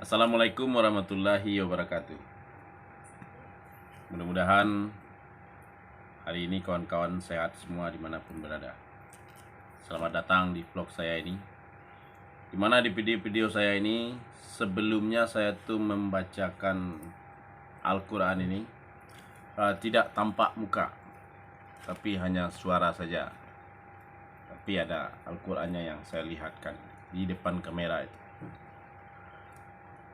Assalamualaikum warahmatullahi wabarakatuh. Mudah-mudahan hari ini kawan-kawan sehat semua dimanapun berada. Selamat datang di vlog saya ini, dimana di video-video saya ini sebelumnya saya tuh membacakan Al-Quran ini tidak tampak muka, tapi hanya suara saja. Tapi ada Al-Qurannya yang saya lihatkan di depan kamera itu.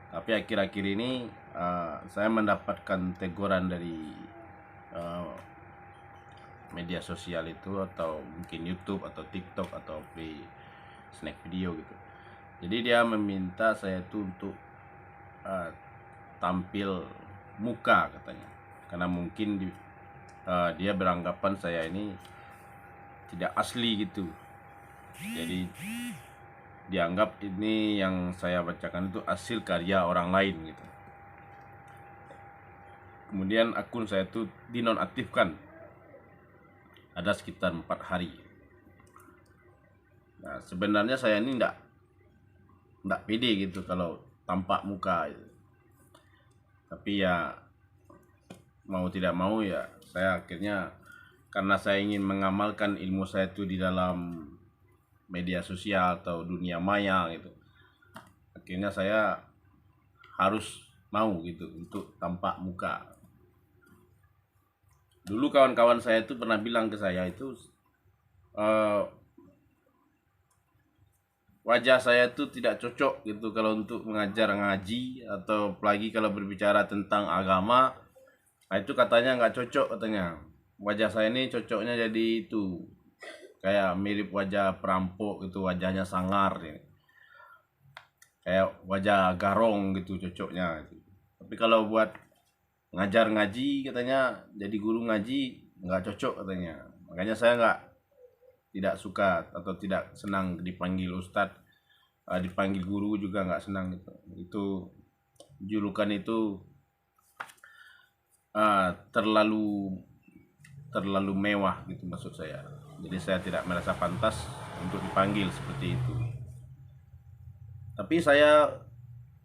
Tapi akhir-akhir ini saya mendapatkan teguran dari media sosial itu, atau mungkin YouTube atau TikTok atau snack video gitu. Jadi dia meminta saya itu untuk tampil muka katanya, karena mungkin dia beranggapan saya ini tidak asli gitu. Jadi dianggap ini yang saya bacakan itu hasil karya orang lain gitu. Kemudian akun saya itu dinonaktifkan, ada sekitar 4 hari. Nah, sebenarnya saya ini enggak pede gitu kalau tampak muka gitu. Tapi ya mau tidak mau ya saya akhirnya, karena saya ingin mengamalkan ilmu saya itu di dalam media sosial atau dunia maya gitu, akhirnya saya harus mau gitu untuk tampak muka. Dulu kawan-kawan saya itu pernah bilang ke saya itu wajah saya itu tidak cocok gitu kalau untuk mengajar ngaji, atau apalagi kalau berbicara tentang agama. Nah, itu katanya nggak cocok katanya. Wajah saya ini cocoknya jadi itu kayak mirip wajah perampok gitu, wajahnya sangar ya. Kayak wajah garong gitu cocoknya gitu. Tapi kalau buat ngajar ngaji katanya, jadi guru ngaji nggak cocok katanya. Makanya saya tidak suka atau tidak senang dipanggil ustadz, dipanggil guru juga nggak senang gitu. Itu julukan itu terlalu mewah gitu maksud saya. Jadi saya tidak merasa pantas untuk dipanggil seperti itu. Tapi saya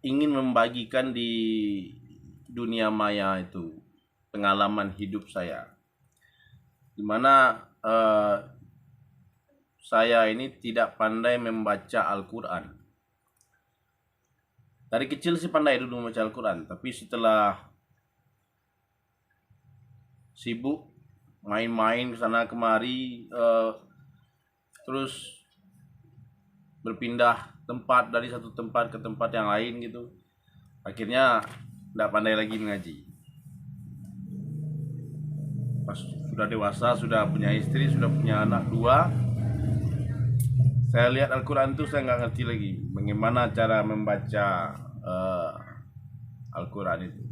ingin membagikan di dunia maya itu pengalaman hidup saya, dimana saya ini tidak pandai membaca Al-Quran. Dari kecil sih pandai dulu membaca Al-Quran, tapi setelah sibuk main-main kesana kemari, terus berpindah tempat dari satu tempat ke tempat yang lain gitu, akhirnya tidak pandai lagi mengaji. Pas sudah dewasa, sudah punya istri, sudah punya anak 2, saya lihat Al-Quran itu saya nggak ngerti lagi bagaimana cara membaca Al-Quran itu.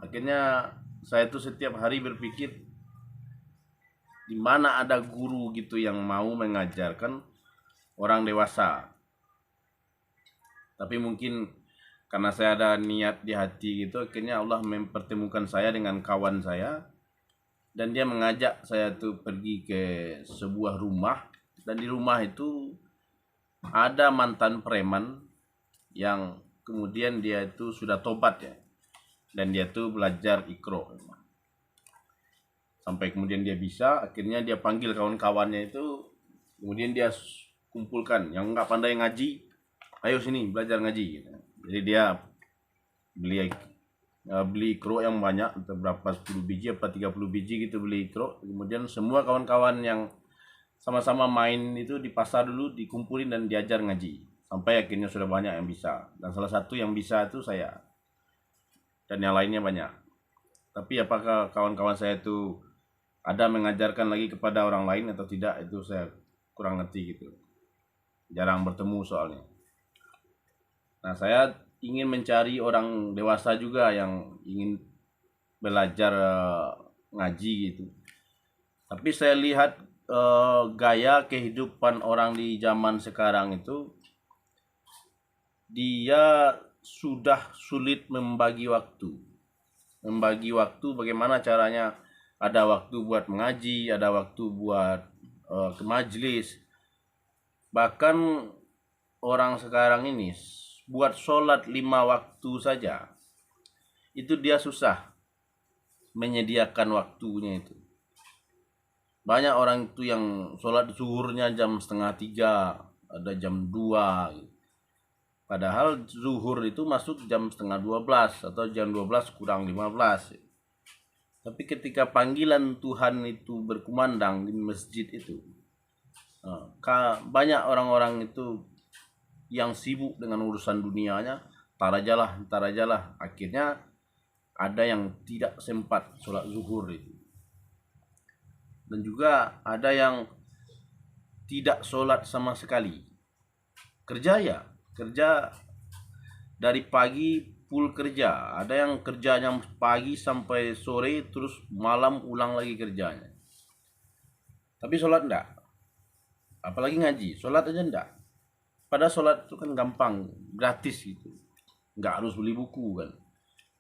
Akhirnya saya tuh setiap hari berpikir, di mana ada guru gitu yang mau mengajarkan orang dewasa. Tapi mungkin karena saya ada niat di hati gitu, akhirnya Allah mempertemukan saya dengan kawan saya, dan dia mengajak saya tuh pergi ke sebuah rumah, dan di rumah itu ada mantan preman yang kemudian dia itu sudah tobat ya, dan dia tuh belajar Iqra sampai kemudian dia bisa. Akhirnya dia panggil kawan-kawannya itu, kemudian dia kumpulkan yang nggak pandai ngaji, ayo sini belajar ngaji. Jadi dia beli Iqra yang banyak, berapa 10 biji apa 30 biji gitu, beli Iqra. Kemudian semua kawan-kawan yang sama-sama main itu di pasar dulu dikumpulin dan diajar ngaji, sampai akhirnya sudah banyak yang bisa. Dan salah satu yang bisa itu saya, dan yang lainnya banyak. Tapi apakah kawan-kawan saya itu ada mengajarkan lagi kepada orang lain atau tidak, itu saya kurang ngerti gitu. Jarang bertemu soalnya. Nah, saya ingin mencari orang dewasa juga yang ingin belajar ngaji gitu. Tapi saya lihat gaya kehidupan orang di zaman sekarang itu, dia sudah sulit membagi waktu. Bagaimana caranya ada waktu buat mengaji, ada waktu buat ke majelis. Bahkan orang sekarang ini buat sholat 5 waktu saja, itu dia susah menyediakan waktunya itu. Banyak orang itu yang sholat zuhurnya jam setengah 3, ada jam 2. Padahal zuhur itu masuk jam setengah 12 atau jam 12 kurang 15. Tapi ketika panggilan Tuhan itu berkumandang di masjid itu, banyak orang-orang itu yang sibuk dengan urusan dunianya, tar ajalah. Akhirnya ada yang tidak sempat sholat zuhur itu. Dan juga ada yang tidak sholat sama sekali. Kerja dari pagi full kerja. Ada yang kerjanya pagi sampai sore, terus malam ulang lagi kerjanya. Tapi sholat enggak. Apalagi ngaji, sholat aja enggak. Padahal sholat itu kan gampang, gratis gitu. Enggak harus beli buku kan.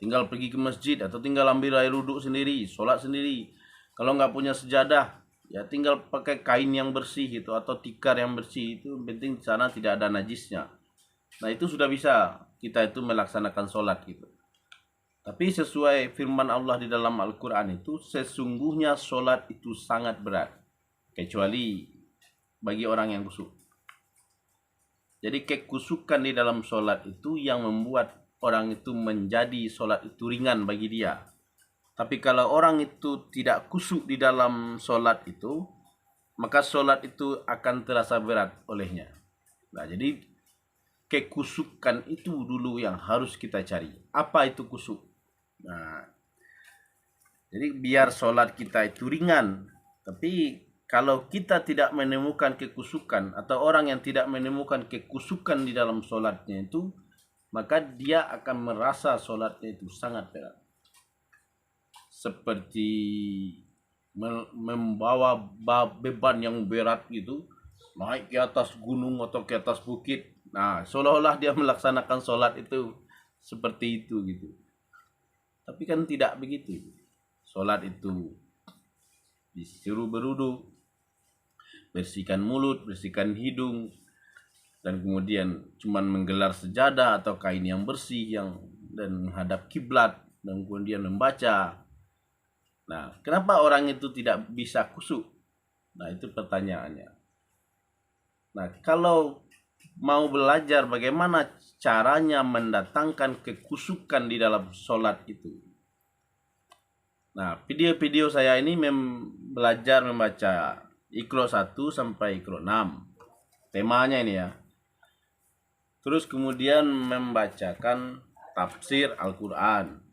Tinggal pergi ke masjid atau tinggal ambil air wudhu sendiri, sholat sendiri. Kalau nggak punya sejadah, ya tinggal pakai kain yang bersih itu atau tikar yang bersih itu. Penting di sana tidak ada najisnya. Nah itu sudah bisa kita itu melaksanakan sholat gitu. Tapi sesuai firman Allah di dalam Al-Quran itu, sesungguhnya sholat itu sangat berat, kecuali bagi orang yang kusuk. Jadi kekusukan di dalam sholat itu yang membuat orang itu menjadi sholat itu ringan bagi dia. Tapi kalau orang itu tidak kusuk di dalam sholat itu, maka sholat itu akan terasa berat olehnya. Nah, jadi kekusukan itu dulu yang harus kita cari. Apa itu kusuk? Nah, jadi biar sholat kita itu ringan. Tapi kalau kita tidak menemukan kekusukan, atau orang yang tidak menemukan kekusukan di dalam sholatnya itu, maka dia akan merasa sholatnya itu sangat berat. Seperti membawa beban yang berat gitu, naik ke atas gunung atau ke atas bukit. Nah, seolah-olah dia melaksanakan sholat itu seperti itu gitu. Tapi kan tidak begitu. Sholat itu disuruh berwudu, bersihkan mulut, bersihkan hidung, dan kemudian cuman menggelar sejadah atau kain yang bersih dan menghadap kiblat dan kemudian membaca. Nah, kenapa orang itu tidak bisa kusuk? Nah, itu pertanyaannya. Nah, kalau mau belajar bagaimana caranya mendatangkan kekusukan di dalam sholat itu. Nah, video-video saya ini belajar membaca Iqra 1 sampai Iqra 6. Temanya ini ya. Terus kemudian membacakan tafsir Al-Quran.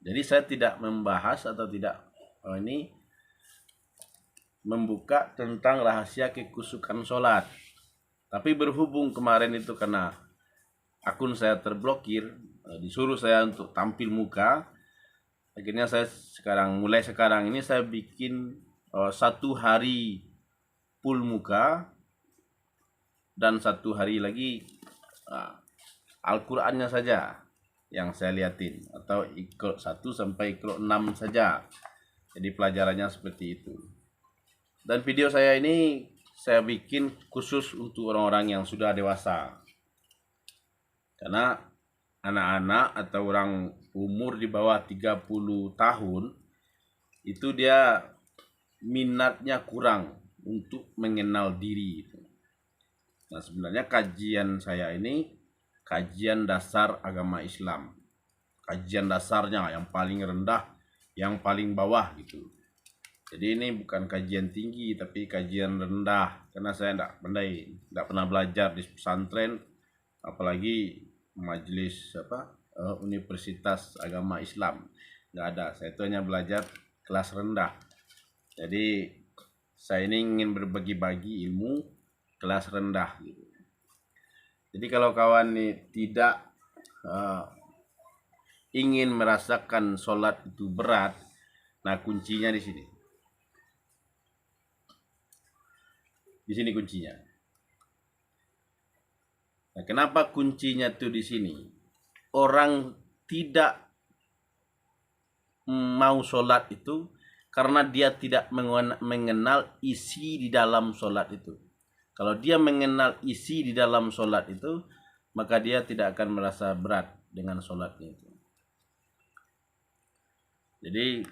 Jadi saya tidak membahas atau tidak membuka tentang rahasia kekusukan sholat. Tapi berhubung kemarin itu karena akun saya terblokir, disuruh saya untuk tampil muka. Akhirnya saya mulai sekarang ini saya bikin 1 hari full muka dan 1 hari lagi Al-Qur'annya saja yang saya liatin, atau Iqra 1 sampai Iqra 6 saja. Jadi pelajarannya seperti itu. Dan video saya ini saya bikin khusus untuk orang-orang yang sudah dewasa. Karena anak-anak atau orang umur di bawah 30 tahun itu dia minatnya kurang untuk mengenal diri. Nah, sebenarnya kajian saya ini kajian dasar agama Islam. Kajian dasarnya yang paling rendah, yang paling bawah gitu. Jadi ini bukan kajian tinggi tapi kajian rendah, karena saya tidak pernah belajar di pesantren, apalagi majelis Universitas Agama Islam. Nggak ada. Saya itu hanya belajar kelas rendah. Jadi saya ini ingin berbagi-bagi ilmu kelas rendah gitu. Jadi kalau kawan ini tidak ingin merasakan sholat itu berat, nah kuncinya di sini. Di sini kuncinya. Nah, kenapa kuncinya tuh di sini? Orang tidak mau sholat itu karena dia tidak mengenal isi di dalam sholat itu. Kalau dia mengenal isi di dalam sholat itu, maka dia tidak akan merasa berat dengan sholatnya itu. Jadi